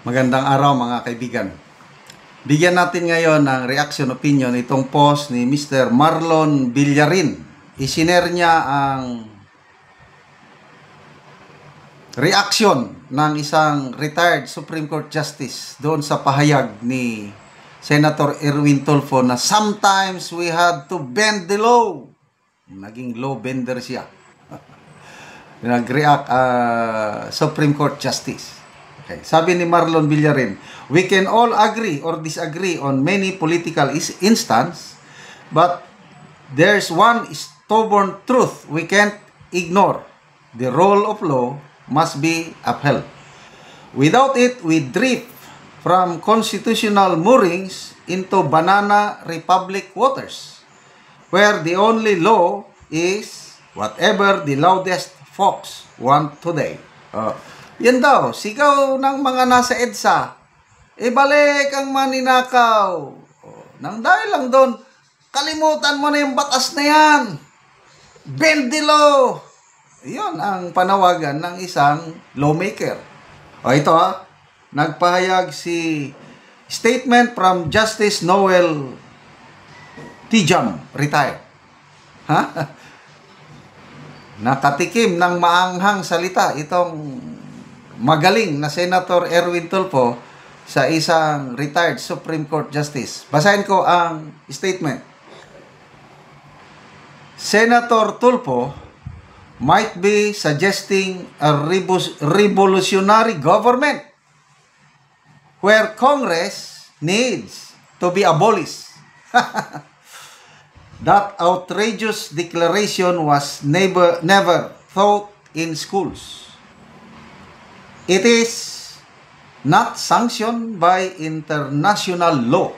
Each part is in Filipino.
Magandang araw mga kaibigan. Bigyan natin ngayon ng reaction opinion itong post ni Mr. Marlon Villarin. Isinare niya ang reaction ng isang retired Supreme Court Justice doon sa pahayag ni Senator Erwin Tulfo na sometimes we had to bend the law. Naging law bender siya. Nag-react Supreme Court Justice. Okay. Sabi ni Marlon Villarin, we can all agree or disagree on many political instances, but there's one stubborn truth we can't ignore. The rule of law must be upheld. Without it, we drift from constitutional moorings into banana republic waters, where the only law is whatever the loudest folks want today. Yan daw, sigaw ng mga nasa EDSA, ibalik ang maninakaw. Nang dahil lang doon, kalimutan mo na yung batas na yan. Bend the law. Yun ang panawagan ng isang lawmaker. Ito nagpahayag si statement from Justice Noel Tijam, retired. Nakatikim ng maanghang salita itong magaling na Senator Erwin Tulfo sa isang retired Supreme Court Justice. Basahin ko ang statement. Senator Tulfo might be suggesting a revolutionary government where Congress needs to be abolished. That outrageous declaration was never taught in schools. It is not sanctioned by international law.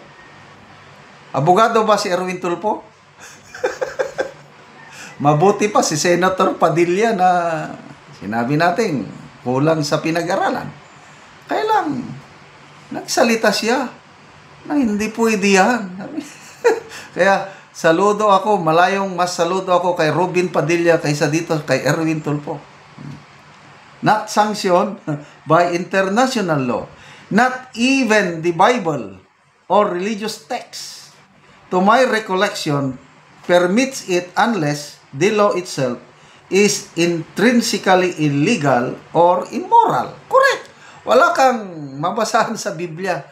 Abogado ba si Erwin Tulfo? Mabuti pa si Senator Padilla na sinabi natin kulang sa pinag-aralan. Kaya lang, nagsalita siya na hindi pwede yan. Kaya saludo ako, mas saludo ako kay Robin Padilla kaysa dito kay Erwin Tulfo. Not sanctioned by international law. Not even the Bible or religious text, to my recollection, permits it unless the law itself is intrinsically illegal or immoral. Correct. Wala kang mabasahan sa Biblia.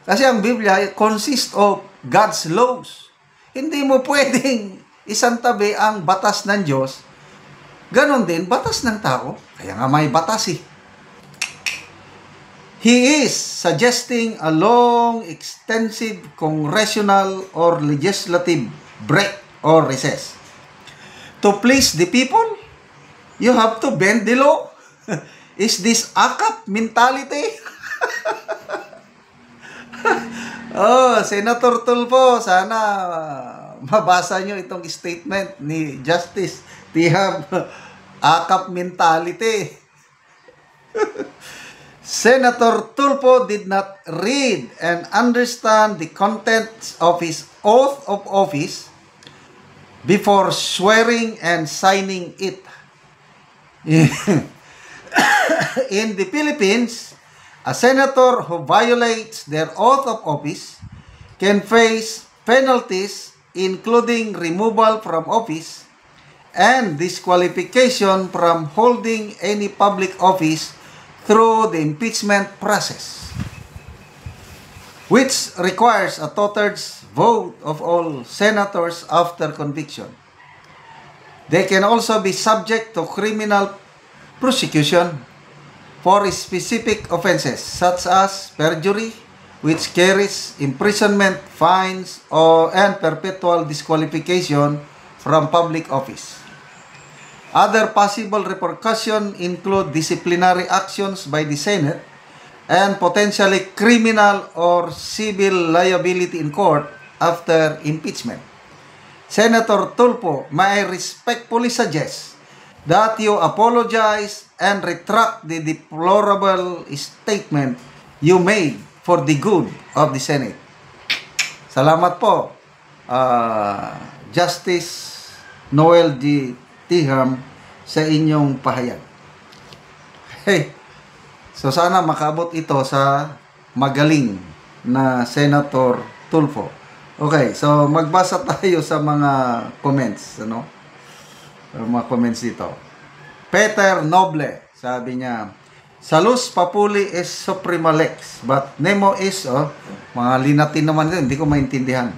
Kasi ang Biblia consists of God's laws. Hindi mo pwedeng isantabi ang batas ng Diyos. Ganon din, batas ng tao. Kaya nga may batas eh. He is suggesting a long, extensive congressional or legislative break or recess. To please the people, you have to bend the law. Is this AKAP mentality? Senator Tulfo, sana mabasa nyo itong statement ni Justice Tiham. AKAP mentality. Senator Tulfo did not read and understand the contents of his oath of office before swearing and signing it. In the Philippines, a senator who violates their oath of office can face penalties including removal from office and disqualification from holding any public office through the impeachment process, which requires a two-thirds vote of all senators after conviction. They can also be subject to criminal prosecution for specific offenses such as perjury, which carries imprisonment, fines, and perpetual disqualification from public office. Other possible repercussions include disciplinary actions by the Senate and potentially criminal or civil liability in court after impeachment. Senator Tulfo, may I respectfully suggest that you apologize and retract the deplorable statement you made for the good of the Senate. Salamat po, Justice Noel G. Tiham, sa inyong pahayag. Hey, So sana makaabot ito sa magaling na Senator Tulfo. Okay, so magbasa tayo sa mga comments, ano? Mga comments dito. Peter Noble, sabi niya, Salus Papuli is Suprema Lex, but Nemo is, mga linatin naman ito, hindi ko maintindihan.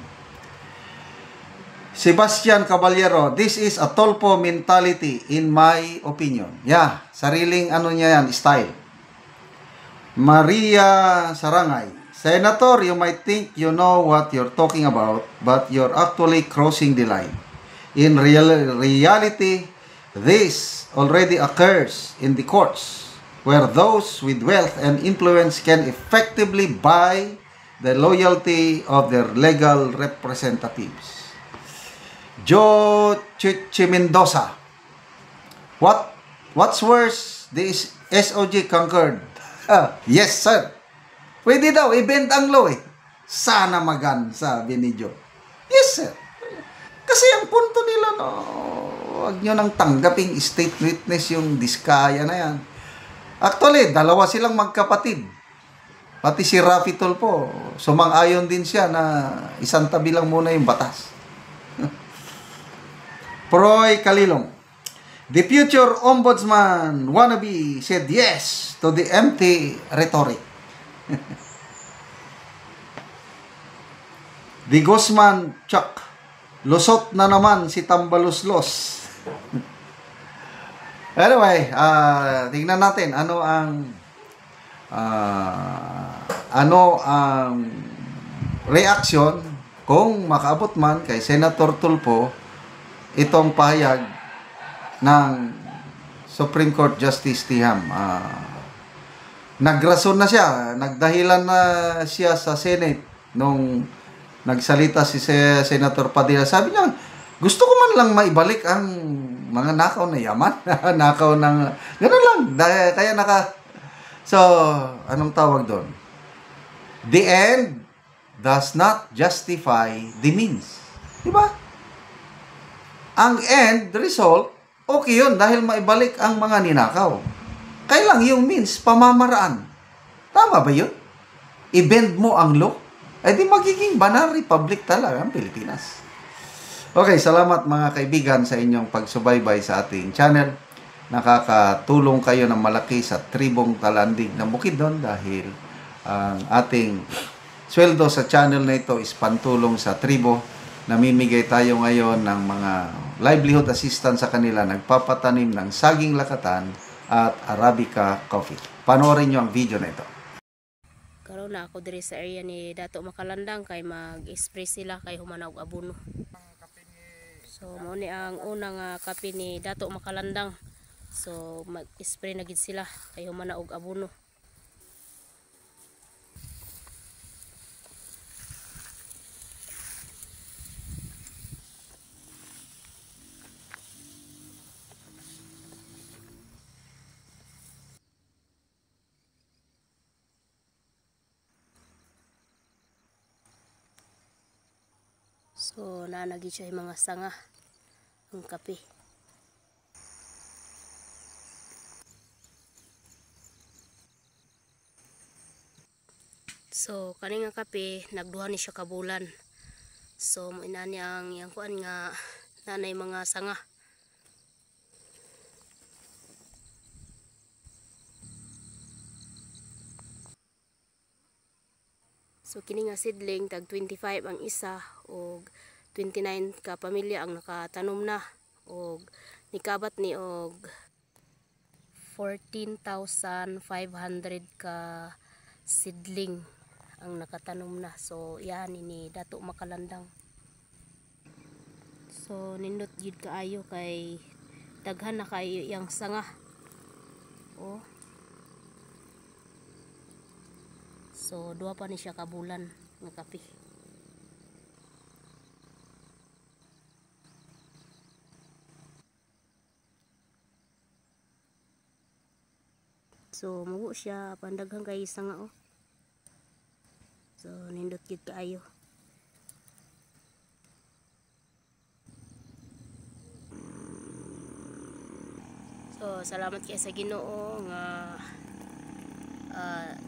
Sebastian Caballero, this is a Tulfo mentality in my opinion. Yeah, sariling ano niya yan, style. Maria Sarangay, Senator, you might think you know what you're talking about, but you're actually crossing the line. In reality, this already occurs in the courts, where those with wealth and influence can effectively buy the loyalty of their legal representatives. Joe Chichi Mendoza, what's worse, the SOG conquered. Yes, sir. Pwede daw, i-bend ang law eh. Sana magan, sabi ni Joe. Yes, sir. Kasi ang punto nila, no, huwag nyo nang tanggaping state witness yung diskaya na yan. Actually, dalawa silang magkapatid. Pati si Rafi Tulfo, sumang-ayon din siya na isang tabi lang muna yung batas. Proy Kalilong, the future ombudsman wannabe said yes to the empty rhetoric. The Guzman Chuck, lusot na naman si Tambaluslos. Anyway, tingnan natin ano ang reaction kung makaabot man kay Senator Tulfo itong pahayag ng Supreme Court Justice Tiham. Nagrason na siya, nagdahilan na siya sa Senate nung nagsalita si Senator Padilla. Sabi niya, gusto ko man lang maibalik ang mga nakaw na yaman. Nakaw ng, gano'n lang. Kaya so, anong tawag doon? The end does not justify the means. Diba? Ang end result, okay yun dahil maibalik ang mga ninakaw. Kailang yung means, pamamaraan. Tama ba yun? I-bend mo ang law? Eh di magiging banana republic talaga ang Pilipinas. Okay, salamat mga kaibigan sa inyong pagsubaybay sa ating channel. Nakakatulong kayo ng malaki sa tribong Talandig na Bukidnon dahil ang ating sweldo sa channel na ito is pantulong sa tribo. Namimigay tayo ngayon ng mga livelihood assistance sa kanila, nagpapatanim ng saging lakatan at Arabica coffee. Panoorin nyo ang video na ito. Karon na ako diri sa area ni Dato Makalandang kay mag-spray sila kay humanaw og abono. So mao ni ang unang kape ni Dato Makalandang. So mag-spray na gid sila kay humanaw og abono. So naanagi siya yung mga sanga ang kape. So kani nga kape nagduha ni siya kabulan. So inani ang yang kuan nga nanay mga sanga. So kini nga seedling tag 25 ang isa og 29 ka pamilya ang nakatanom na og nikabat ni og 14,500 ka seedling ang nakatanom na. So yan ni Dato Makalandang. So nindot gid kaayo kay daghan na kaayo yang sanga. Oh. So duha pa ni siya kabulan nga kape. So mugo siya pandaghan kay sanga oh. So nindot gid kaayo. So salamat kay sa Ginoo nga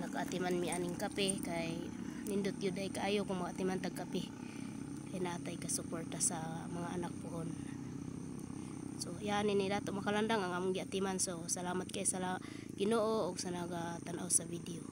nag-atiman mi aning kape kay nindot yun ay kaayo kung mag-atiman tag kape kay natay ka suporta sa mga anak pohon. So yan ni Dato Makalandang ang among giatiman. So salamat kay sa Ginoo og sa nagatanaw sa video.